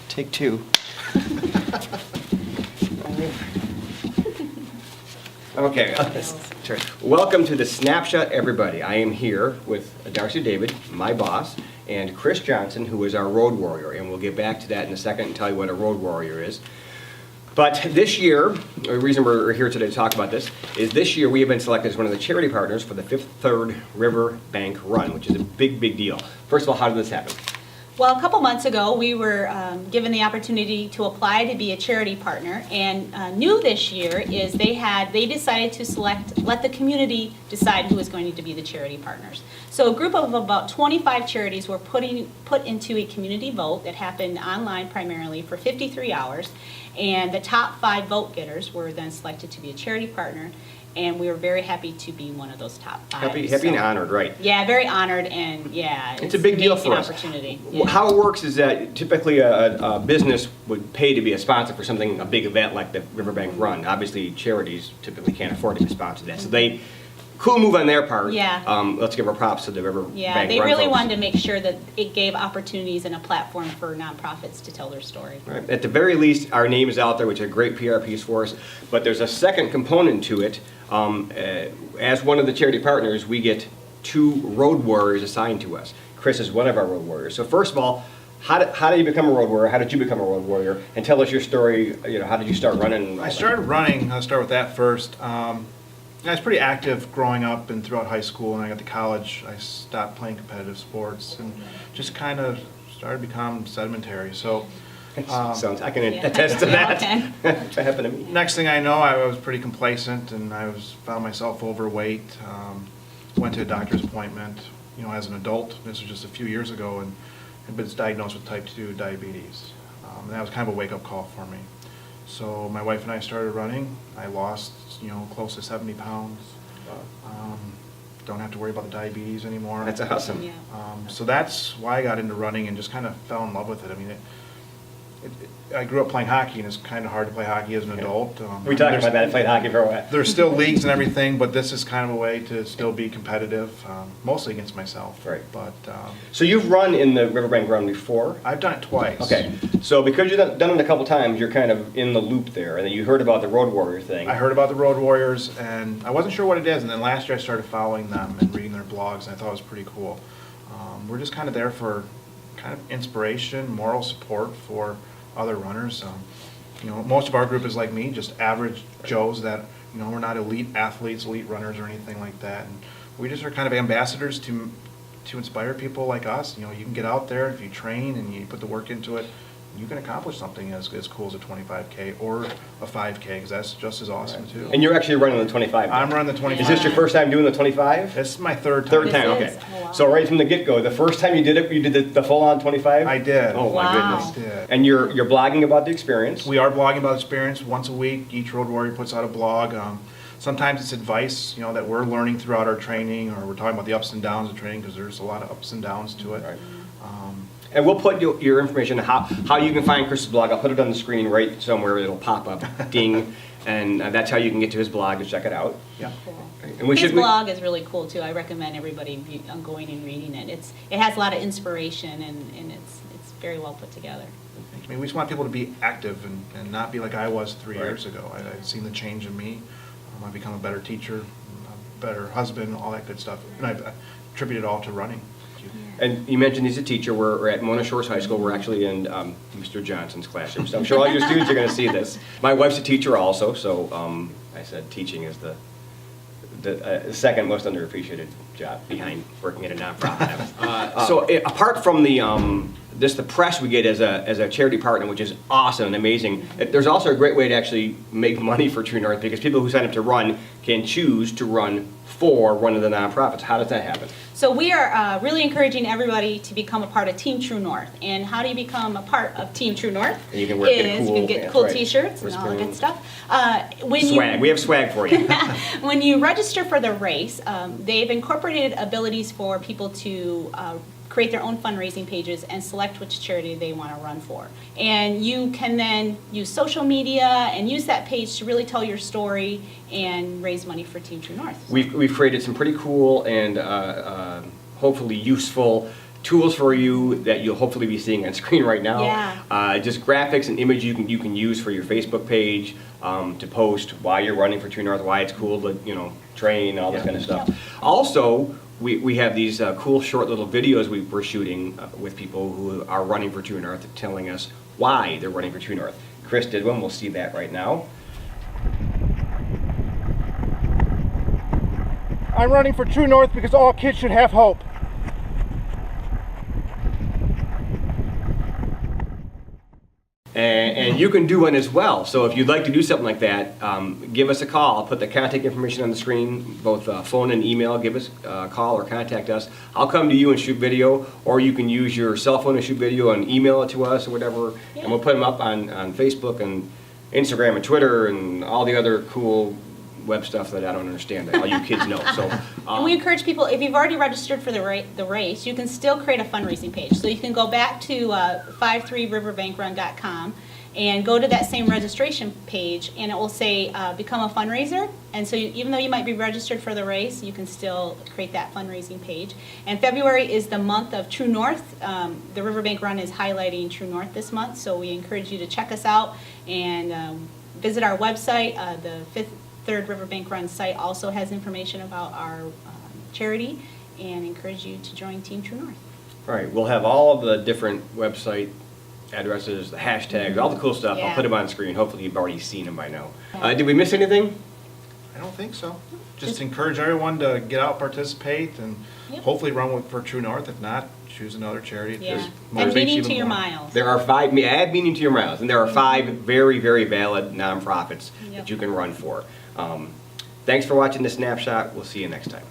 Take two. Okay, welcome to the Snapshot, everybody. I am here with Darcy David, my boss, and Chris Johnson, who is our road warrior, and we'll get back to that in a second and tell you what a road warrior is. But this year, the reason we're here today to talk about this is this year we have been selected as one of the charity partners for the Fifth Third River Bank Run, which is a big, big deal. First of all, how did this happen? Well, a couple months ago, we were given the opportunity to apply to be a charity partner, and new this year is they decided to let the community decide who was going to be the charity partners. So a group of about 25 charities were put into a community vote that happened online primarily for 53 hours, and the top 5 vote getters were then selected to be a charity partner. And we were very happy to be one of those top 5. Happy and honored, right? Yeah, very honored, and yeah, it's a big deal for us. Opportunity. Yeah. How it works is that typically a business would pay to be a sponsor for something, a big event like the Riverbank Run. Obviously, charities typically can't afford to be sponsored that, so they. Cool move on their part. Yeah. Let's give our props to the Riverbank Run. Yeah, they really folks. wanted to make sure that it gave opportunities and a platform for nonprofits to tell their story. Right. At the very least, our name is out there, which is a great PR piece for us. But there's a second component to it. As one of the charity partners, we get 2 road warriors assigned to us. Chris is one of our road warriors. So first of all, how did you become a road warrior? How did you become a road warrior? And tell us your story. You know, how did you start running? I started running. I'll start with that first. I was pretty active growing up and throughout high school, and I got to college. I stopped playing competitive sports and just kind of started to become sedentary. So, Sounds, I can attest to that. That happened to me. Next thing I know, I was pretty complacent, and found myself overweight. Went to a doctor's appointment, as an adult. This was just a few years ago, and had been diagnosed with type 2 diabetes. And that was kind of a wake-up call for me. So my wife and I started running. I lost, close to 70 pounds. Don't have to worry about the diabetes anymore. That's awesome. Yeah. So that's why I got into running and just kind of fell in love with it. I mean, I grew up playing hockey, and it's kind of hard to play hockey as an adult. We talked about that. I played hockey for a while. There's still leagues and everything, but this is kind of a way to still be competitive, mostly against myself. Right. But So you've run in the Riverbank Run before? I've done it twice. Okay. So because you've done it a couple times, you're kind of in the loop there, and then you heard about the Road Warrior thing. I heard about the Road Warriors, and I wasn't sure what it is, and then last year I started following them and reading their blogs, and I thought it was pretty cool. We're just kind of there for kind of inspiration, moral support for other runners. Most of our group is like me, just average Joes that, we're not elite athletes, elite runners or anything like that. And we just are kind of ambassadors to inspire people like us. You can get out there, if you train and you put the work into it, you can accomplish something as cool as a 25K or a 5K, because that's just as awesome too. And you're actually running the 25. I'm running the 25. Is this your first time doing the 25? This is my third time. Third time, This okay. is. Oh, wow. So right from the get-go, the first time you did it, you did the full-on 25? I did. Oh my Wow. goodness. I did. And you're blogging about the experience? We are blogging about experience once a week. Each Road Warrior puts out a blog. Sometimes it's advice, that we're learning throughout our training, or we're talking about the ups and downs of training, because there's a lot of ups and downs to it. Right. And we'll put your information, how you can find Chris's blog. I'll put it on the screen right somewhere. It'll pop up, ding, and that's how you can get to his blog to check it out. Yeah. Cool. And we His should blog is really cool too. I recommend everybody going and reading it. It has a lot of inspiration, and it's very well put together. I mean, we just want people to be active and not be like I was 3 years ago. I've seen the change in me. I've become a better teacher, a better husband, all that good stuff. And I attribute it all to running. And you mentioned he's a teacher. We're at Mona Shores High School. We're actually in Mr. Johnson's classroom. So I'm sure all your students are going to see this. My wife's a teacher also, so I said teaching is the second most underappreciated job behind working at a nonprofit. So apart from the press we get as a charity partner, which is awesome and amazing, there's also a great way to actually make money for TrueNorth, because people who sign up to run can choose to run for one of the nonprofits. How does that happen? So we are really encouraging everybody to become a part of Team TrueNorth. And how do you become a part of Team TrueNorth? And you can get you can get cool T-shirts and all that good stuff. Swag. We have swag for you. When you register for the race, they've incorporated abilities for people to create their own fundraising pages and select which charity they want to run for. And you can then use social media and use that page to really tell your story and raise money for Team TrueNorth. We've created some pretty cool and hopefully useful tools for you that you'll hopefully be seeing on screen right now. Yeah. Just graphics and images you can use for your Facebook page to post why you're running for TrueNorth, why it's cool to train, all this kind of stuff. Also, we have these cool short little videos we're shooting with people who are running for TrueNorth, telling us why they're running for TrueNorth. Chris did one. We'll see that right now. I'm running for TrueNorth because all kids should have hope. And you can do one as well. So if you'd like to do something like that, give us a call. I'll put the contact information on the screen, both phone and email. Give us a call or contact us. I'll come to you and shoot video, or you can use your cell phone and shoot video and email it to us or whatever. Yeah. And we'll put them up on Facebook and Instagram and Twitter and all the other cool web stuff that I don't understand that all you kids know. So And we encourage people, if you've already registered for the race, you can still create a fundraising page. So you can go back to 53riverbankrun.com and go to that same registration page, and it will say become a fundraiser. And so even though you might be registered for the race, you can still create that fundraising page. And February is the month of TrueNorth. The Riverbank Run is highlighting TrueNorth this month, so we encourage you to check us out and visit our website. The Third Riverbank Run site also has information about our charity, and encourage you to join Team TrueNorth. all right, we'll have all of the different website addresses, the hashtags, all the cool stuff. I'll Yeah. put them on screen. Hopefully you've already seen them by now. Did we miss anything? I don't think so. Just encourage everyone to get out, participate, and Yep. hopefully run for TrueNorth. If not, choose another charity. It Yeah. just And motivates meaning you to even your more. miles. There are add meaning to your miles, and there are 5 very, very valid nonprofits Yep. that you can run for. Thanks for watching the Snapshot. We'll see you next time.